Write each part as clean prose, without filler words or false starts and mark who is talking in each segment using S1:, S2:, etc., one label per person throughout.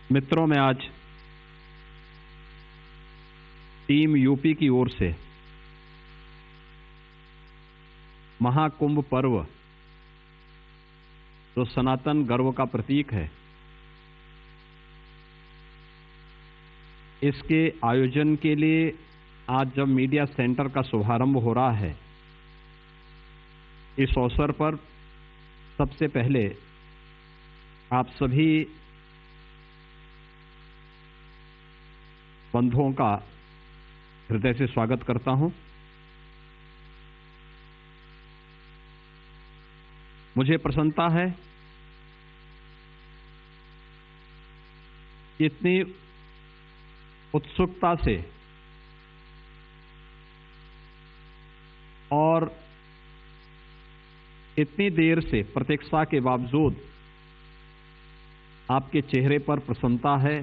S1: मित्रों, मैं आज टीम यूपी की ओर से महाकुंभ पर्व, जो सनातन गर्व का प्रतीक है, इसके आयोजन के लिए आज जब मीडिया सेंटर का शुभारंभ हो रहा है, इस अवसर पर सबसे पहले आप सभी बंधुओं का हृदय से स्वागत करता हूं। मुझे प्रसन्नता है कि इतनी उत्सुकता से और इतनी देर से प्रतीक्षा के बावजूद आपके चेहरे पर प्रसन्नता है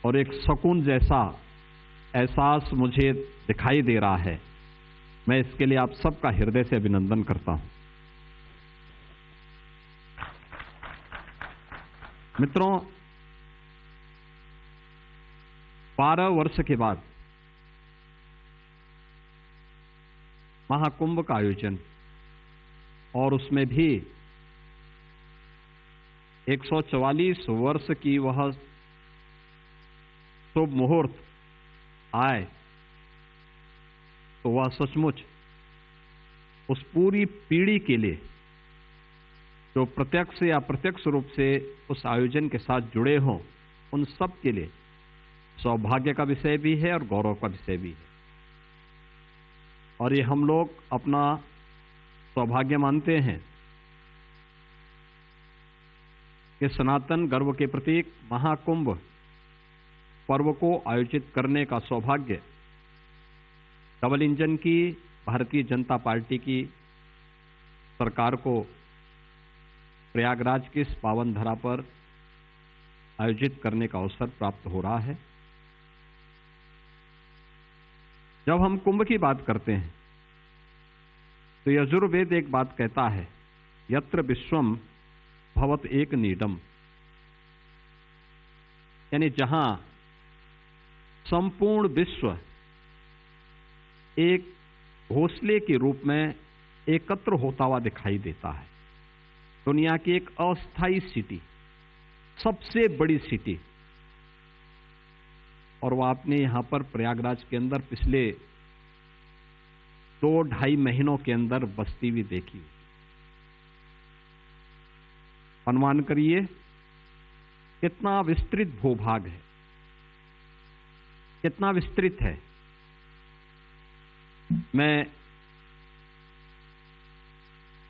S1: और एक सुकून जैसा एहसास मुझे दिखाई दे रहा है। मैं इसके लिए आप सबका हृदय से अभिनंदन करता हूं। मित्रों, 12 वर्ष के बाद महाकुंभ का आयोजन, और उसमें भी 144 वर्ष की वह शुभ मुहूर्त आए, तो वह सचमुच उस पूरी पीढ़ी के लिए जो प्रत्यक्ष या अप्रत्यक्ष रूप से उस आयोजन के साथ जुड़े हों, उन सब के लिए सौभाग्य का विषय भी है और गौरव का विषय भी है। और ये हम लोग अपना सौभाग्य मानते हैं कि सनातन गर्व के प्रतीक महाकुंभ पर्व को आयोजित करने का सौभाग्य डबल इंजन की भारतीय जनता पार्टी की सरकार को प्रयागराज की इस पावन धरा पर आयोजित करने का अवसर प्राप्त हो रहा है। जब हम कुंभ की बात करते हैं तो यजुर्वेद एक बात कहता है, यत्र विश्वम भवत एक नीडम, यानी जहां संपूर्ण विश्व एक घोंसले के रूप में एकत्र होता हुआ दिखाई देता है। दुनिया की एक अस्थायी सिटी, सबसे बड़ी सिटी, और वो आपने यहां पर प्रयागराज के अंदर पिछले 2-2.5 महीनों के अंदर बसती हुई देखी। अनुमान करिए कितना विस्तृत भूभाग है, कितना विस्तृत है। मैं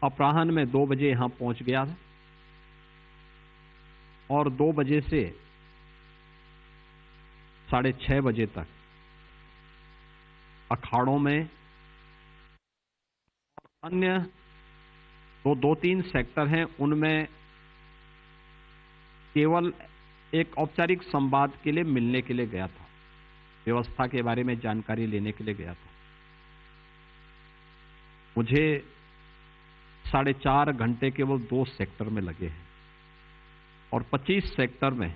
S1: अपराह्न में 2 बजे यहां पहुंच गया था और 2 बजे से 6:30 बजे तक अखाड़ों में अन्य 2-3 सेक्टर हैं, उनमें केवल एक औपचारिक संवाद के लिए मिलने के लिए गया था, व्यवस्था के बारे में जानकारी लेने के लिए गया था। मुझे 4.5 घंटे केवल 2 सेक्टर में लगे हैं और 25 सेक्टर में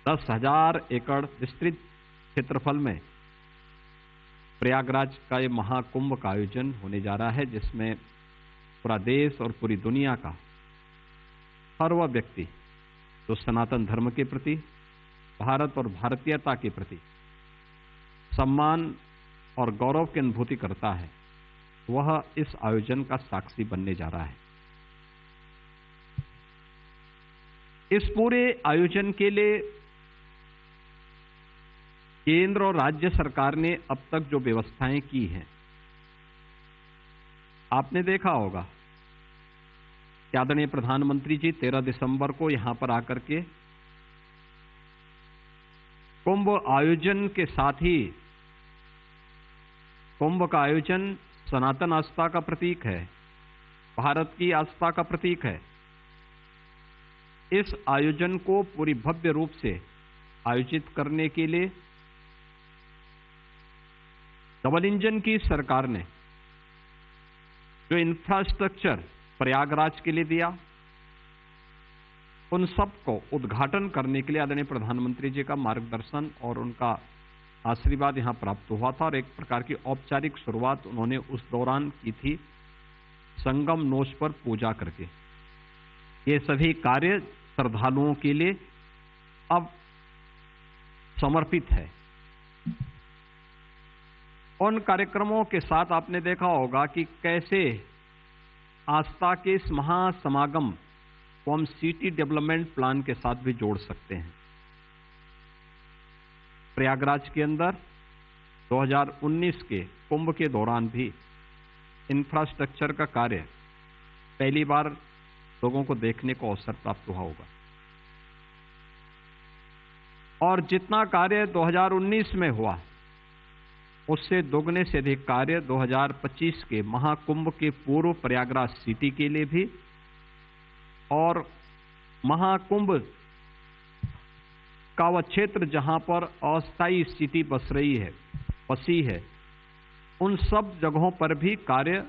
S1: 10,000 एकड़ विस्तृत क्षेत्रफल में प्रयागराज का ये महाकुंभ का आयोजन होने जा रहा है, जिसमें पूरा देश और पूरी दुनिया का हर वह व्यक्ति जो सनातन धर्म के प्रति, भारत और भारतीयता के प्रति सम्मान और गौरव की अनुभूति करता है, वह इस आयोजन का साक्षी बनने जा रहा है। इस पूरे आयोजन के लिए केंद्र और राज्य सरकार ने अब तक जो व्यवस्थाएं की हैं, आपने देखा होगा कि आदरणीय प्रधानमंत्री जी 13 दिसंबर को यहां पर आकर के कुंभ आयोजन के साथ ही, कुंभ का आयोजन सनातन आस्था का प्रतीक है, भारत की आस्था का प्रतीक है। इस आयोजन को पूरी भव्य रूप से आयोजित करने के लिए डबल इंजन की सरकार ने जो इंफ्रास्ट्रक्चर प्रयागराज के लिए दिया, उन सब को उद्घाटन करने के लिए आदरणीय प्रधानमंत्री जी का मार्गदर्शन और उनका आशीर्वाद यहाँ प्राप्त हुआ था और एक प्रकार की औपचारिक शुरुआत उन्होंने उस दौरान की थी संगम नोच पर पूजा करके। ये सभी कार्य श्रद्धालुओं के लिए अब समर्पित है। उन कार्यक्रमों के साथ आपने देखा होगा कि कैसे आस्था के इस महासमागम को हम सिटी डेवलपमेंट प्लान के साथ भी जोड़ सकते हैं। प्रयागराज के अंदर 2019 के कुंभ के दौरान भी इंफ्रास्ट्रक्चर का कार्य पहली बार लोगों को देखने को अवसर प्राप्त हुआ होगा और जितना कार्य 2019 में हुआ उससे दोगुने से अधिक कार्य 2025 के महाकुंभ के पूर्व प्रयागराज सिटी के लिए भी और महाकुंभ का वह क्षेत्र जहां पर अस्थायी सिटी बसी है उन सब जगहों पर भी कार्य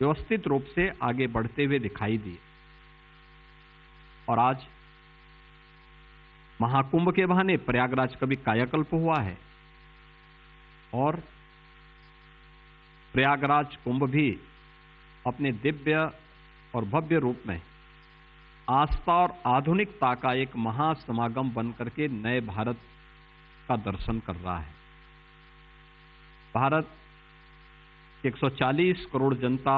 S1: व्यवस्थित रूप से आगे बढ़ते हुए दिखाई दिए। और आज महाकुंभ के बहाने प्रयागराज का भी कायाकल्प हुआ है और प्रयागराज कुंभ भी अपने दिव्य और भव्य रूप में आस्था और आधुनिकता का एक महासमागम बनकर के नए भारत का दर्शन कर रहा है। भारत 140 करोड़ जनता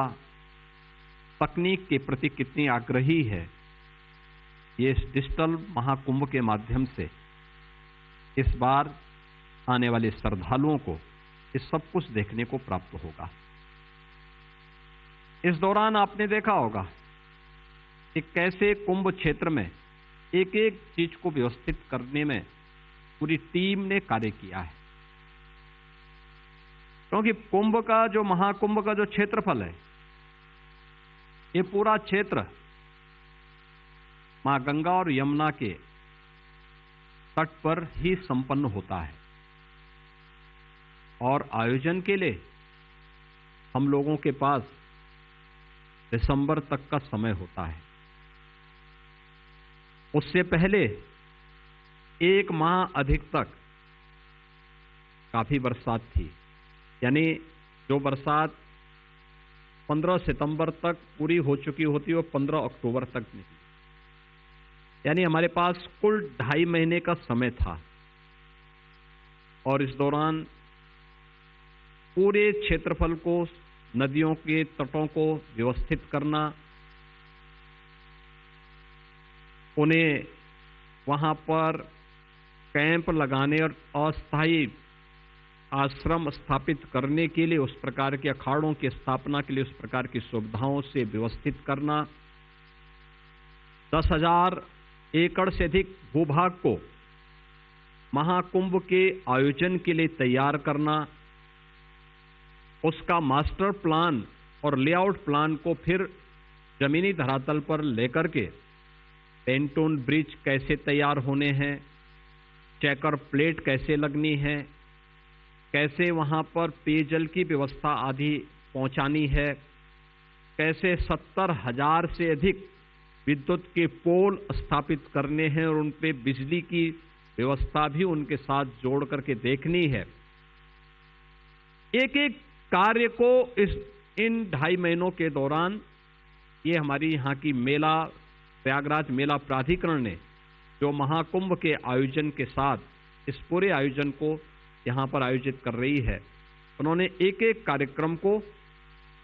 S1: तकनीक के प्रति कितनी आग्रही है, ये इस डिजिटल महाकुंभ के माध्यम से इस बार आने वाले श्रद्धालुओं को इस सब कुछ देखने को प्राप्त होगा। इस दौरान आपने देखा होगा कि कैसे कुंभ क्षेत्र में एक एक चीज को व्यवस्थित करने में पूरी टीम ने कार्य किया है, क्योंकि कुंभ का जो महाकुंभ का जो क्षेत्रफल है ये पूरा क्षेत्र मां गंगा और यमुना के तट पर ही संपन्न होता है और आयोजन के लिए हम लोगों के पास दिसंबर तक का समय होता है। उससे पहले एक माह अधिक तक काफी बरसात थी, यानी जो बरसात 15 सितंबर तक पूरी हो चुकी होती वो 15 अक्टूबर तक निकली, यानी हमारे पास कुल 2.5 महीने का समय था। और इस दौरान पूरे क्षेत्रफल को, नदियों के तटों को व्यवस्थित करना, उन्हें वहां पर कैंप लगाने और अस्थायी आश्रम स्थापित करने के लिए, उस प्रकार के अखाड़ों की स्थापना के लिए उस प्रकार की सुविधाओं से व्यवस्थित करना, 10,000 एकड़ से अधिक भूभाग को महाकुंभ के आयोजन के लिए तैयार करना, उसका मास्टर प्लान और लेआउट प्लान को फिर जमीनी धरातल पर लेकर के पेंटून ब्रिज कैसे तैयार होने हैं, चेकर प्लेट कैसे लगनी है, कैसे वहां पर पेयजल की व्यवस्था आदि पहुंचानी है, कैसे 70,000 से अधिक विद्युत के पोल स्थापित करने हैं और उन पे बिजली की व्यवस्था भी उनके साथ जोड़ करके देखनी है। एक एक कार्य को इन 2.5 महीनों के दौरान ये हमारी यहाँ की प्रयागराज मेला प्राधिकरण ने जो महाकुंभ के आयोजन के साथ इस पूरे आयोजन को यहाँ पर आयोजित कर रही है, उन्होंने एक एक कार्यक्रम को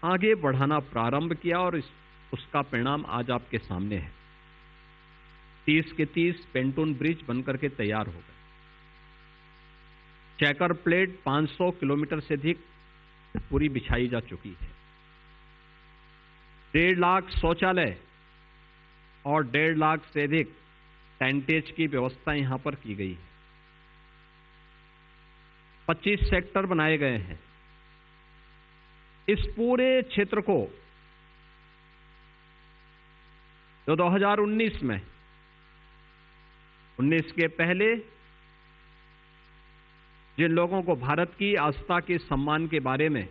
S1: आगे बढ़ाना प्रारंभ किया और उसका परिणाम आज आपके सामने है। 30 के 30 पेंटून ब्रिज बनकर के तैयार हो गए, चेकर प्लेट 500 किलोमीटर से अधिक पूरी बिछाई जा चुकी है, 1.5 लाख शौचालय और 1.5 लाख से अधिक टेंटेज की व्यवस्था यहां पर की गई है, 25 सेक्टर बनाए गए हैं। इस पूरे क्षेत्र को जो 2019 में 19 के पहले जिन लोगों को भारत की आस्था के सम्मान के बारे में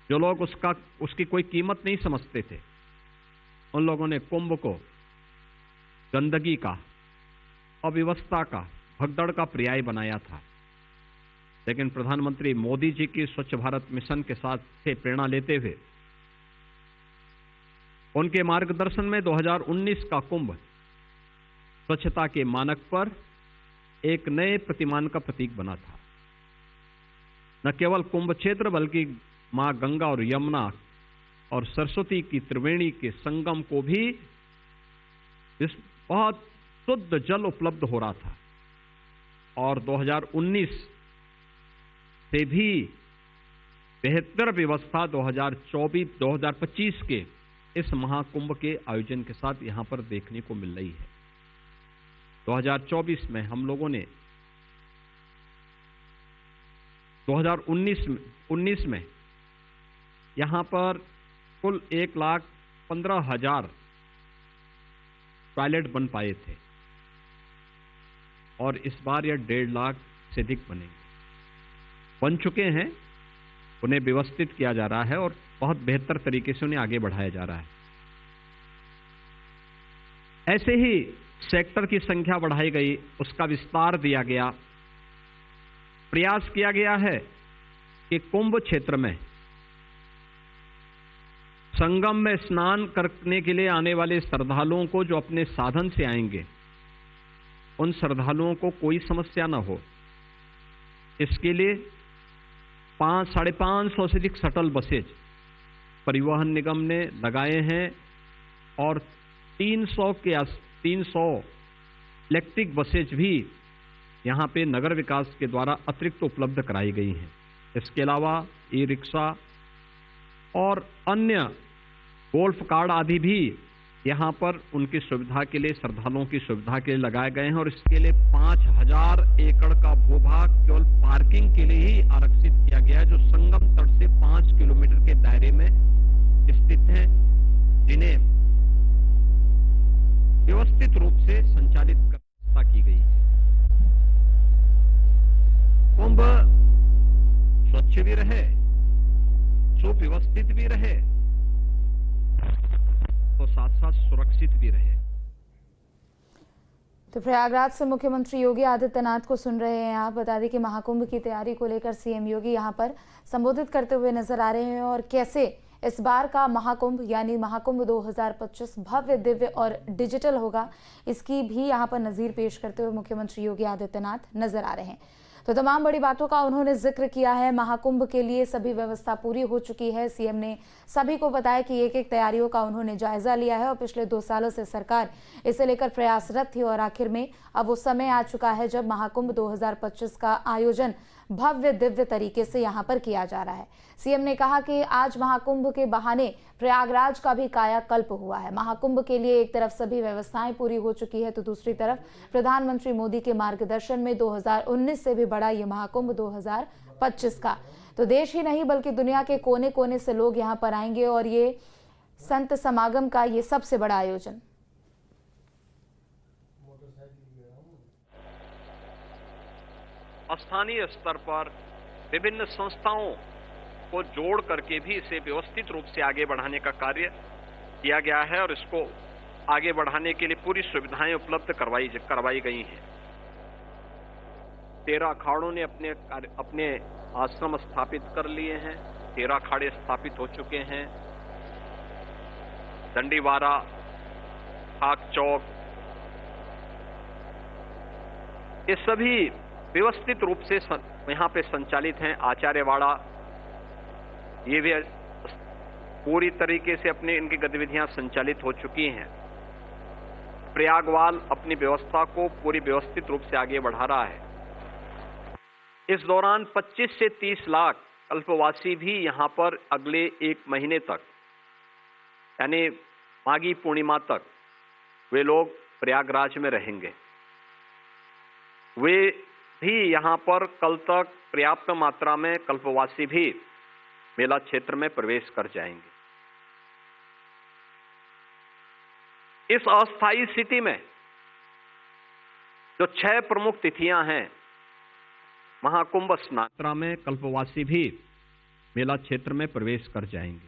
S1: जो लोग उसकी कोई कीमत नहीं समझते थे, उन लोगों ने कुंभ को गंदगी का, अव्यवस्था का, भगदड़ का पर्याय बनाया था। लेकिन प्रधानमंत्री मोदी जी की स्वच्छ भारत मिशन के साथ से प्रेरणा लेते हुए उनके मार्गदर्शन में 2019 का कुंभ स्वच्छता के मानक पर एक नए प्रतिमान का प्रतीक बना था। न केवल कुंभ क्षेत्र बल्कि मां गंगा और यमुना और सरस्वती की त्रिवेणी के संगम को भी इस बहुत शुद्ध जल उपलब्ध हो रहा था। और 2019 से भी बेहतर व्यवस्था 2025 के इस महाकुंभ के आयोजन के साथ यहां पर देखने को मिल रही है। 2024 में हम लोगों ने 2019 में यहां पर कुल 1,15,000 टॉयलेट बन पाए थे और इस बार यह 1.5 लाख से अधिक बनेंगे, बन चुके हैं। उन्हें व्यवस्थित किया जा रहा है और बहुत बेहतर तरीके से उन्हें आगे बढ़ाया जा रहा है। ऐसे ही सेक्टर की संख्या बढ़ाई गई, उसका विस्तार दिया गया। प्रयास किया गया है कि कुंभ क्षेत्र में संगम में स्नान करने के लिए आने वाले श्रद्धालुओं को, जो अपने साधन से आएंगे, उन श्रद्धालुओं को कोई समस्या न हो। इसके लिए 500-550 से अधिक शटल बसेज परिवहन निगम ने लगाए हैं और 300 इलेक्ट्रिक बसेज भी यहां पे नगर विकास के द्वारा अतिरिक्त उपलब्ध कराई गई हैं। इसके अलावा ई रिक्शा और अन्य गोल्फ कार्ड आदि भी यहां पर उनकी सुविधा के लिए, श्रद्धालुओं की सुविधा के लिए लगाए गए हैं। और इसके लिए 5,000 एकड़ का भूभाग केवल पार्किंग के लिए ही आरक्षित किया गया है, जो संगम तट से 5 किलोमीटर के दायरे में स्थित हैं, जिन्हें व्यवस्थित रूप से संचालित व्यवस्था की गई है। कुंभ स्वच्छ भी रहे, सुव्यवस्थित भी रहे, तो साथ साथ सुरक्षित भी रहे।
S2: तो प्रयागराज से मुख्यमंत्री योगी आदित्यनाथ को सुन रहे हैं आप। बता दें कि महाकुंभ की तैयारी को लेकर सीएम योगी यहां पर संबोधित करते हुए नजर आ रहे हैं और कैसे इस बार का महाकुंभ यानी महाकुंभ 2025 भव्य, दिव्य और डिजिटल होगा, इसकी भी यहां पर नजीर पेश करते हुए मुख्यमंत्री योगी आदित्यनाथ नजर आ रहे हैं। तो तमाम बड़ी बातों का उन्होंने जिक्र किया है। महाकुंभ के लिए सभी व्यवस्था पूरी हो चुकी है। सीएम ने सभी को बताया कि एक तैयारियों का उन्होंने जायजा लिया है और पिछले 2 सालों से सरकार इसे लेकर प्रयासरत थी और आखिर में अब वो समय आ चुका है जब महाकुंभ 2025 का आयोजन भव्य दिव्य तरीके से यहाँ पर किया जा रहा है। सीएम ने कहा कि आज महाकुंभ के बहाने प्रयागराज का भी कायाकल्प हुआ है। महाकुंभ के लिए एक तरफ सभी व्यवस्थाएं पूरी हो चुकी है, तो दूसरी तरफ प्रधानमंत्री मोदी के मार्गदर्शन में 2019 से भी बड़ा ये महाकुंभ 2025 का, तो देश ही नहीं बल्कि दुनिया के कोने कोने से लोग यहाँ पर आएंगे और ये संत समागम का ये सबसे बड़ा आयोजन।
S1: स्थानीय स्तर पर विभिन्न संस्थाओं को जोड़ करके भी इसे व्यवस्थित रूप से आगे बढ़ाने का कार्य किया गया है और इसको आगे बढ़ाने के लिए पूरी सुविधाएं उपलब्ध करवाई गई हैं। 13 अखाड़ों ने अपने आश्रम स्थापित कर लिए हैं, 13 अखाड़े स्थापित हो चुके हैं। दंडीवारा, खाक चौक, ये सभी व्यवस्थित रूप से यहां पे संचालित हैं। आचार्यवाड़ा, ये भी पूरी तरीके से अपनी इनकी गतिविधियां संचालित हो चुकी हैं। प्रयागवाल अपनी व्यवस्था को पूरी व्यवस्थित रूप से आगे बढ़ा रहा है। इस दौरान 25 से 30 लाख कल्पवासी भी यहां पर अगले 1 महीने तक, यानी माघी पूर्णिमा तक वे लोग प्रयागराज में रहेंगे। वे भी यहां पर कल तक पर्याप्त मात्रा में कल्पवासी भी मेला क्षेत्र में प्रवेश कर जाएंगे। इस अस्थायी स्थिति में जो 6 प्रमुख तिथियां हैं, महाकुंभ स्नान में कल्पवासी भी मेला क्षेत्र में प्रवेश कर जाएंगे।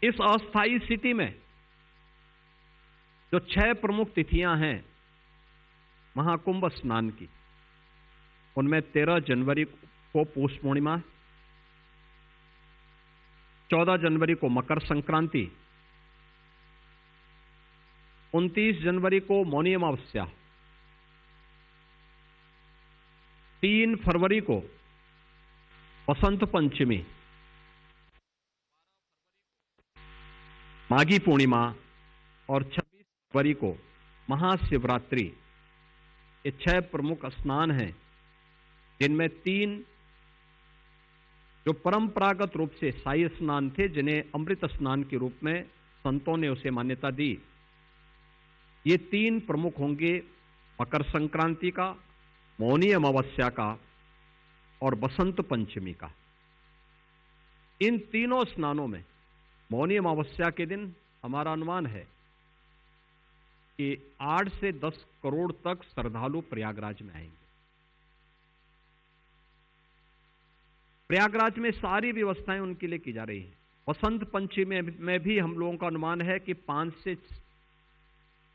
S1: इस अस्थायी स्थिति में जो 6 प्रमुख तिथियां हैं महाकुंभ स्नान की, उनमें 13 जनवरी को पौष पूर्णिमा, 14 जनवरी को मकर संक्रांति, 29 जनवरी को मौनी अमावस्या, 3 फरवरी को वसंत पंचमी, माघी पूर्णिमा और 26 फरवरी को महाशिवरात्रि। ये 6 प्रमुख स्नान हैं, जिनमें 3 जो परंपरागत रूप से शाही स्नान थे, जिन्हें अमृत स्नान के रूप में संतों ने उसे मान्यता दी। ये 3 प्रमुख होंगे मकर संक्रांति का, मौनी अमावस्या का और बसंत पंचमी का। इन तीनों स्नानों में मौनी अमावस्या के दिन हमारा अनुमान है कि 8 से 10 करोड़ तक श्रद्धालु प्रयागराज में आएंगे। प्रयागराज में सारी व्यवस्थाएं उनके लिए की जा रही हैं। बसंत पंचमी में भी हम लोगों का अनुमान है कि 5 से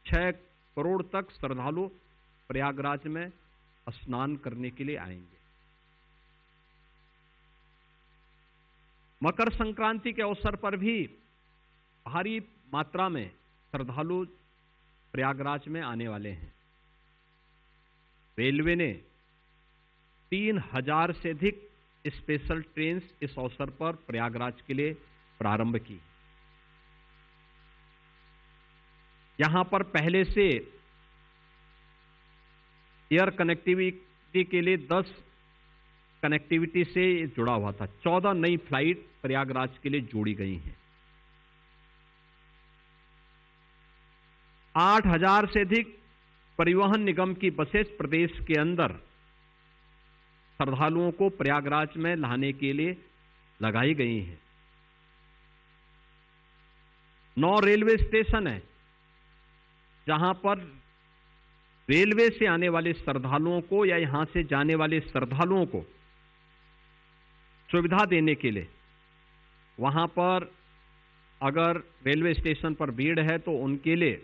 S1: 6 करोड़ तक श्रद्धालु प्रयागराज में स्नान करने के लिए आएंगे। मकर संक्रांति के अवसर पर भी भारी मात्रा में श्रद्धालु प्रयागराज में आने वाले हैं। रेलवे ने 3000 से अधिक स्पेशल ट्रेन इस अवसर पर प्रयागराज के लिए प्रारंभ की। यहां पर पहले से एयर कनेक्टिविटी के लिए 10 कनेक्टिविटी से जुड़ा हुआ था। 14 नई फ्लाइट प्रयागराज के लिए जोड़ी गई हैं। 8000 से अधिक परिवहन निगम की बसेस प्रदेश के अंदर श्रद्धालुओं को प्रयागराज में लाने के लिए लगाई गई हैं। 9 रेलवे स्टेशन है जहां पर रेलवे से आने वाले श्रद्धालुओं को या यहां से जाने वाले श्रद्धालुओं को सुविधा देने के लिए, वहां पर अगर रेलवे स्टेशन पर भीड़ है तो उनके लिए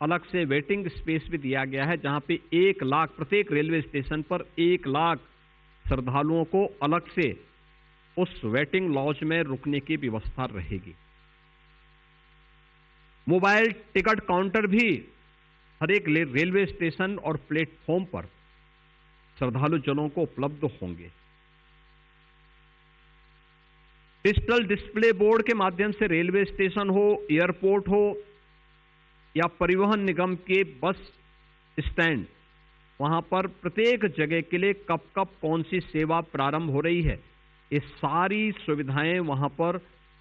S1: अलग से वेटिंग स्पेस भी दिया गया है, जहां पे 1 लाख प्रत्येक रेलवे स्टेशन पर 1 लाख श्रद्धालुओं को अलग से उस वेटिंग लॉज में रुकने की व्यवस्था रहेगी। मोबाइल टिकट काउंटर भी हर एक रेलवे स्टेशन और प्लेटफॉर्म पर श्रद्धालु जनों को उपलब्ध होंगे। डिजिटल डिस्प्ले बोर्ड के माध्यम से रेलवे स्टेशन हो, एयरपोर्ट हो या परिवहन निगम के बस स्टैंड, वहां पर प्रत्येक जगह के लिए कब कब कौन सी सेवा प्रारंभ हो रही है, ये सारी सुविधाएं वहां पर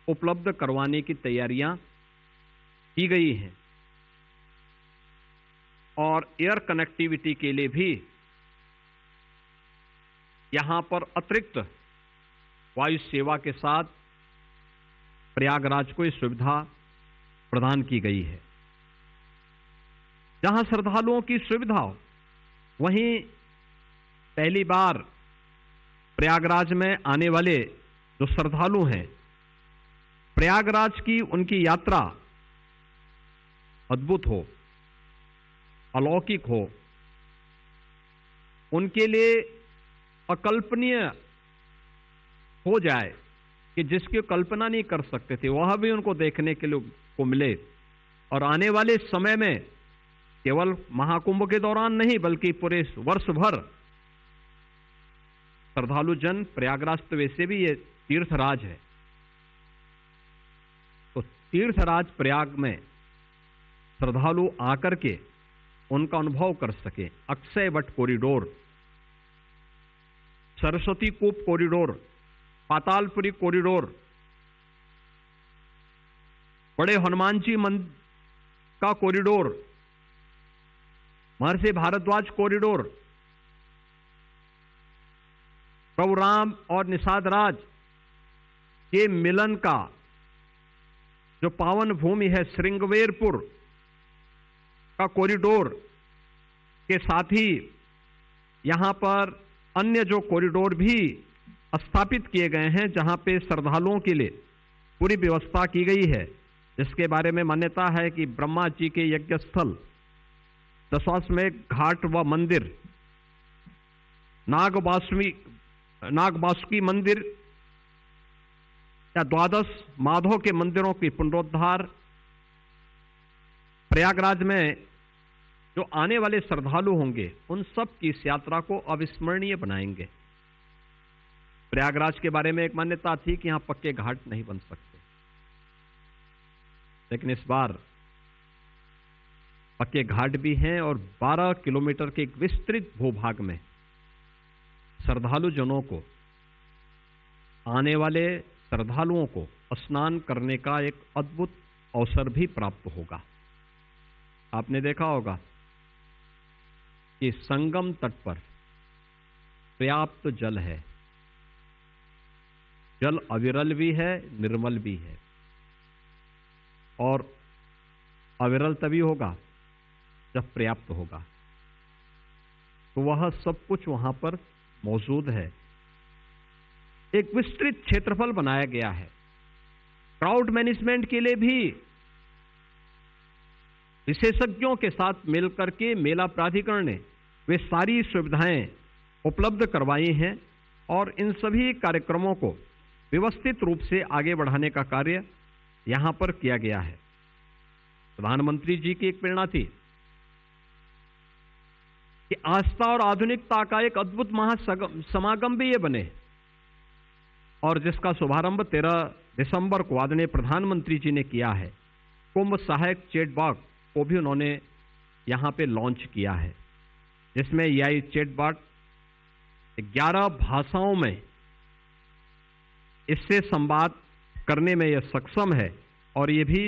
S1: उपलब्ध करवाने की तैयारियां की गई हैं। और एयर कनेक्टिविटी के लिए भी यहां पर अतिरिक्त वायु सेवा के साथ प्रयागराज को यह सुविधा प्रदान की गई है। जहां श्रद्धालुओं की सुविधा हो, वहीं पहली बार प्रयागराज में आने वाले जो श्रद्धालु हैं, प्रयागराज की उनकी यात्रा अद्भुत हो, अलौकिक हो, उनके लिए अकल्पनीय हो जाए कि जिसकी कल्पना नहीं कर सकते थे, वह भी उनको देखने के लिए को मिले। और आने वाले समय में केवल महाकुंभ के दौरान नहीं बल्कि पूरे वर्ष भर श्रद्धालु जन प्रयागराज, तो वैसे भी ये तीर्थराज है, तो तीर्थराज प्रयाग में श्रद्धालु आकर के उनका अनुभव कर सके। Akshay Vat corridor, Saraswati Koop corridor, Patalpuri corridor, Bade Hanuman जी मंदिर का कॉरिडोर, महर्षि भारद्वाज कॉरिडोर, प्रभु राम और निषाद राज के मिलन का जो पावन भूमि है श्रृंगवेरपुर का कॉरिडोर के साथ ही यहां पर अन्य जो कॉरिडोर भी स्थापित किए गए हैं, जहां पे श्रद्धालुओं के लिए पूरी व्यवस्था की गई है। जिसके बारे में मान्यता है कि ब्रह्मा जी के यज्ञ स्थल, दशाश्वमेध घाट व मंदिर, नागवासुकी मंदिर या 12 माधव के मंदिरों की पुनरुद्धार, प्रयागराज में जो आने वाले श्रद्धालु होंगे उन सब की इस यात्रा को अविस्मरणीय बनाएंगे। प्रयागराज के बारे में एक मान्यता थी कि यहां पक्के घाट नहीं बन सकते, लेकिन इस बार पक्के घाट भी हैं और 12 किलोमीटर के एक विस्तृत भूभाग में श्रद्धालु जनों को, आने वाले श्रद्धालुओं को स्नान करने का एक अद्भुत अवसर भी प्राप्त होगा। आपने देखा होगा कि संगम तट पर पर्याप्त जल है, जल अविरल भी है, निर्मल भी है, और अविरल तभी होगा जब पर्याप्त होगा। तो वह सब कुछ वहां पर मौजूद है। एक विस्तृत क्षेत्रफल बनाया गया है। क्राउड मैनेजमेंट के लिए भी विशेषज्ञों के साथ मिलकर के मेला प्राधिकरण ने वे सारी सुविधाएं उपलब्ध करवाई हैं और इन सभी कार्यक्रमों को व्यवस्थित रूप से आगे बढ़ाने का कार्य यहां पर किया गया है। प्रधानमंत्री जी की एक प्रेरणा थी कि आस्था और आधुनिकता का एक अद्भुत महासमागम भी ये बने, और जिसका शुभारंभ 13 दिसंबर को आदरणीय प्रधानमंत्री जी ने किया है। कुंभ सहायक चैटबॉट को भी उन्होंने यहां पे लॉन्च किया है, जिसमें AI चैटबॉट 11 भाषाओं में इससे संवाद करने में यह सक्षम है और ये भी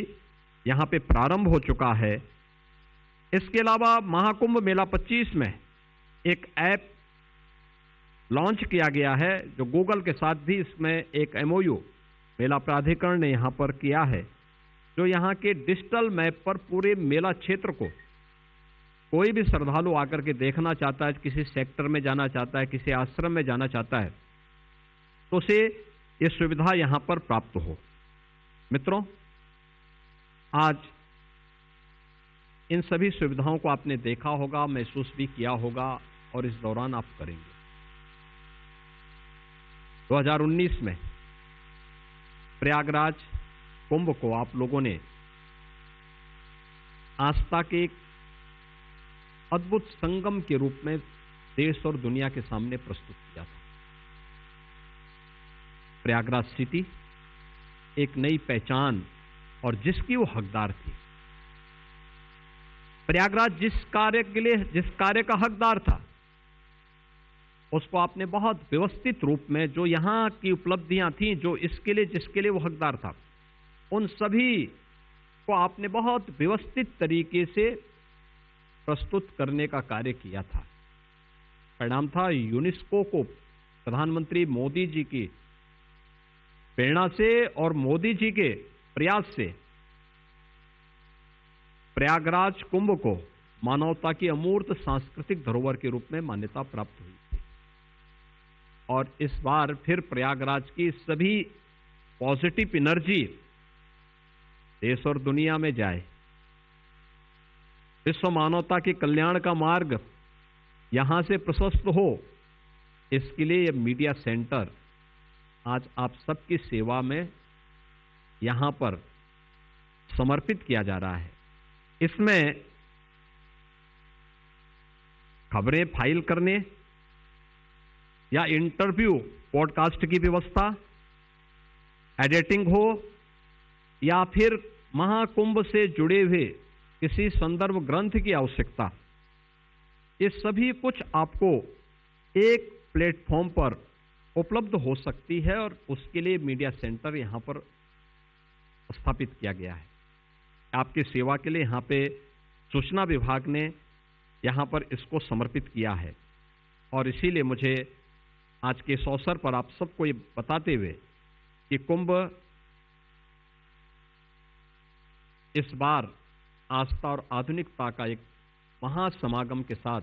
S1: यहां पे प्रारंभ हो चुका है। इसके अलावा महाकुंभ मेला 25 में एक ऐप लॉन्च किया गया है, जो गूगल के साथ भी इसमें एक MOU मेला प्राधिकरण ने यहां पर किया है, जो यहां के डिजिटल मैप पर पूरे मेला क्षेत्र को कोई भी श्रद्धालु आकर के देखना चाहता है, किसी सेक्टर में जाना चाहता है, किसी आश्रम में जाना चाहता है, तो उसे ये सुविधा यहां पर प्राप्त हो। मित्रों, आज इन सभी सुविधाओं को आपने देखा होगा, महसूस भी किया होगा और इस दौरान आप करेंगे। 2019 में प्रयागराज कुंभ को आप लोगों ने आस्था के एक अद्भुत संगम के रूप में देश और दुनिया के सामने प्रस्तुत किया था। प्रयागराज सिटी एक नई पहचान और जिसकी वो हकदार थी। प्रयागराज जिस कार्य का हकदार था, उसको आपने बहुत व्यवस्थित रूप में, जो यहां की उपलब्धियां थी, जो इसके लिए जिसके लिए वो हकदार था, उन सभी को आपने बहुत व्यवस्थित तरीके से प्रस्तुत करने का कार्य किया था। परिणाम था यूनेस्को को प्रधानमंत्री मोदी जी की प्रेरणा से और मोदी जी के प्रयास से प्रयागराज कुंभ को मानवता की अमूर्त सांस्कृतिक धरोहर के रूप में मान्यता प्राप्त हुई थी। और इस बार फिर प्रयागराज की सभी पॉजिटिव एनर्जी देश और दुनिया में जाए, विश्व मानवता के कल्याण का मार्ग यहां से प्रशस्त हो, इसके लिए यह मीडिया सेंटर आज आप सबकी सेवा में यहां पर समर्पित किया जा रहा है। इसमें खबरें फाइल करने या इंटरव्यू पॉडकास्ट की व्यवस्था, एडिटिंग हो या फिर महाकुंभ से जुड़े हुए किसी संदर्भ ग्रंथ की आवश्यकता, ये सभी कुछ आपको एक प्लेटफॉर्म पर उपलब्ध हो सकती है और उसके लिए मीडिया सेंटर यहां पर स्थापित किया गया है। आपकी सेवा के लिए यहां पे सूचना विभाग ने यहां पर इसको समर्पित किया है। और इसीलिए मुझे आज के इस अवसर पर आप सबको ये बताते हुए कि कुंभ इस बार आस्था और आधुनिकता का एक महासमागम के साथ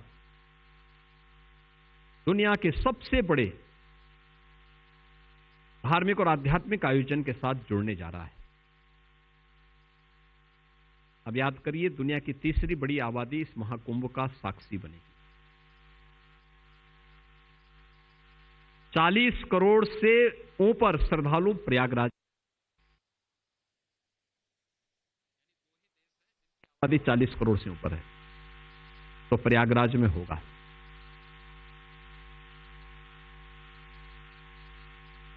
S1: दुनिया के सबसे बड़े धार्मिक और आध्यात्मिक आयोजन के साथ जुड़ने जा रहा है। अब याद करिए, दुनिया की तीसरी बड़ी आबादी इस महाकुंभ का साक्षी बनेगी। 40 करोड़ से ऊपर श्रद्धालु प्रयागराज, आबादी 40 करोड़ से ऊपर है, तो प्रयागराज में होगा।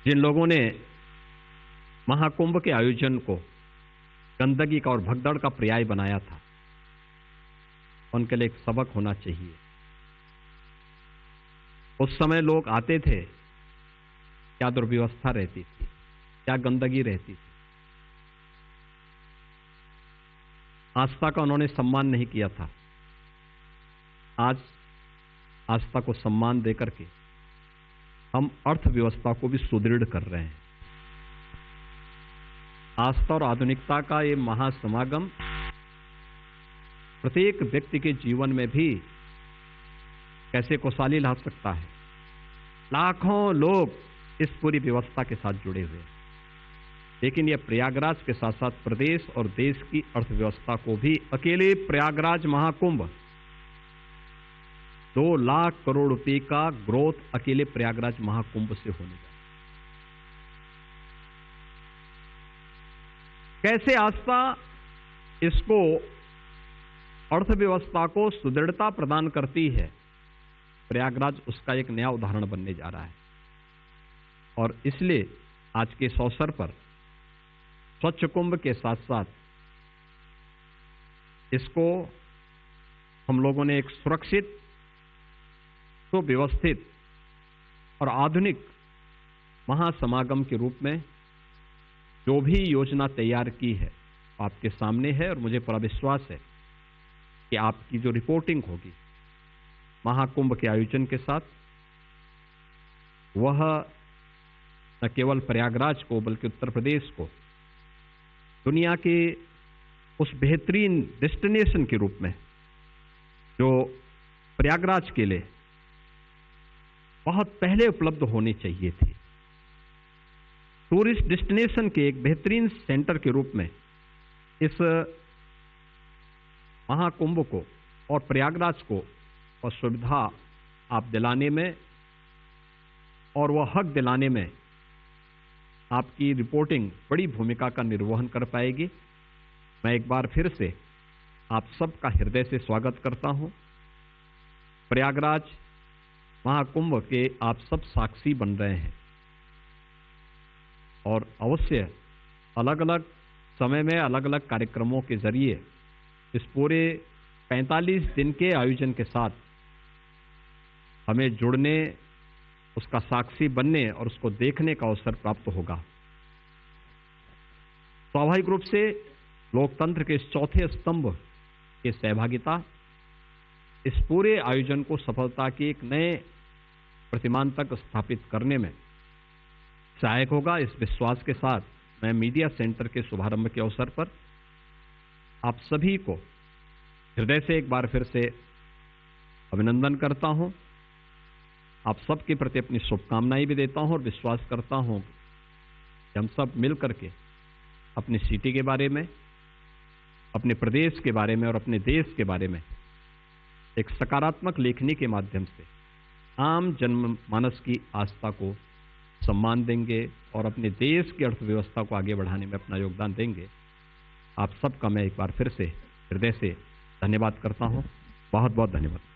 S1: जिन लोगों ने महाकुंभ के आयोजन को गंदगी का और भगदड़ का पर्याय बनाया था, उनके लिए एक सबक होना चाहिए। उस समय लोग आते थे, क्या दुर्व्यवस्था रहती थी, क्या गंदगी रहती थी। आस्था का उन्होंने सम्मान नहीं किया था। आज आस्था को सम्मान देकर के हम अर्थव्यवस्था को भी सुदृढ़ कर रहे हैं। आस्था और आधुनिकता का ये महासमागम प्रत्येक व्यक्ति के जीवन में भी कैसे खुशहाली ला सकता है। लाखों लोग इस पूरी व्यवस्था के साथ जुड़े हुए हैं, लेकिन यह प्रयागराज के साथ साथ प्रदेश और देश की अर्थव्यवस्था को भी, अकेले प्रयागराज महाकुंभ 2 लाख करोड़ रुपए का ग्रोथ अकेले प्रयागराज महाकुंभ से होने जा। कैसे आस्था इसको अर्थव्यवस्था को सुदृढ़ता प्रदान करती है, प्रयागराज उसका एक नया उदाहरण बनने जा रहा है। और इसलिए आज के इस अवसर पर स्वच्छ कुंभ के साथ साथ इसको हम लोगों ने एक सुरक्षित, सुव्यवस्थित और आधुनिक महासमागम के रूप में जो भी योजना तैयार की है आपके सामने है। और मुझे पूरा विश्वास है कि आपकी जो रिपोर्टिंग होगी महाकुंभ के आयोजन के साथ, वह न केवल प्रयागराज को बल्कि उत्तर प्रदेश को दुनिया के उस बेहतरीन डेस्टिनेशन के रूप में जो प्रयागराज के लिए बहुत पहले उपलब्ध होनी चाहिए थी, टूरिस्ट डेस्टिनेशन के एक बेहतरीन सेंटर के रूप में इस महाकुंभ को और प्रयागराज को और सुविधा आप दिलाने में और वह हक दिलाने में आपकी रिपोर्टिंग बड़ी भूमिका का निर्वहन कर पाएगी। मैं एक बार फिर से आप सबका हृदय से स्वागत करता हूं। प्रयागराज महाकुंभ के आप सब साक्षी बन रहे हैं और अवश्य अलग अलग समय में अलग अलग कार्यक्रमों के जरिए इस पूरे 45 दिन के आयोजन के साथ हमें जुड़ने, उसका साक्षी बनने और उसको देखने का अवसर प्राप्त होगा। स्वाभाविक रूप से लोकतंत्र के इस चौथे स्तंभ की सहभागिता इस पूरे आयोजन को सफलता के एक नए प्रतिमान तक स्थापित करने में सहायक होगा। इस विश्वास के साथ मैं मीडिया सेंटर के शुभारंभ के अवसर पर आप सभी को हृदय से एक बार फिर से अभिनंदन करता हूं। आप सबके प्रति अपनी शुभकामनाएं भी देता हूं और विश्वास करता हूं कि हम सब मिल करके अपनी सिटी के बारे में, अपने प्रदेश के बारे में और अपने देश के बारे में एक सकारात्मक लेखनी के माध्यम से आम जनमानस की आस्था को सम्मान देंगे और अपने देश की अर्थव्यवस्था को आगे बढ़ाने में अपना योगदान देंगे। आप सबका मैं एक बार फिर से हृदय से धन्यवाद करता हूं। बहुत बहुत धन्यवाद।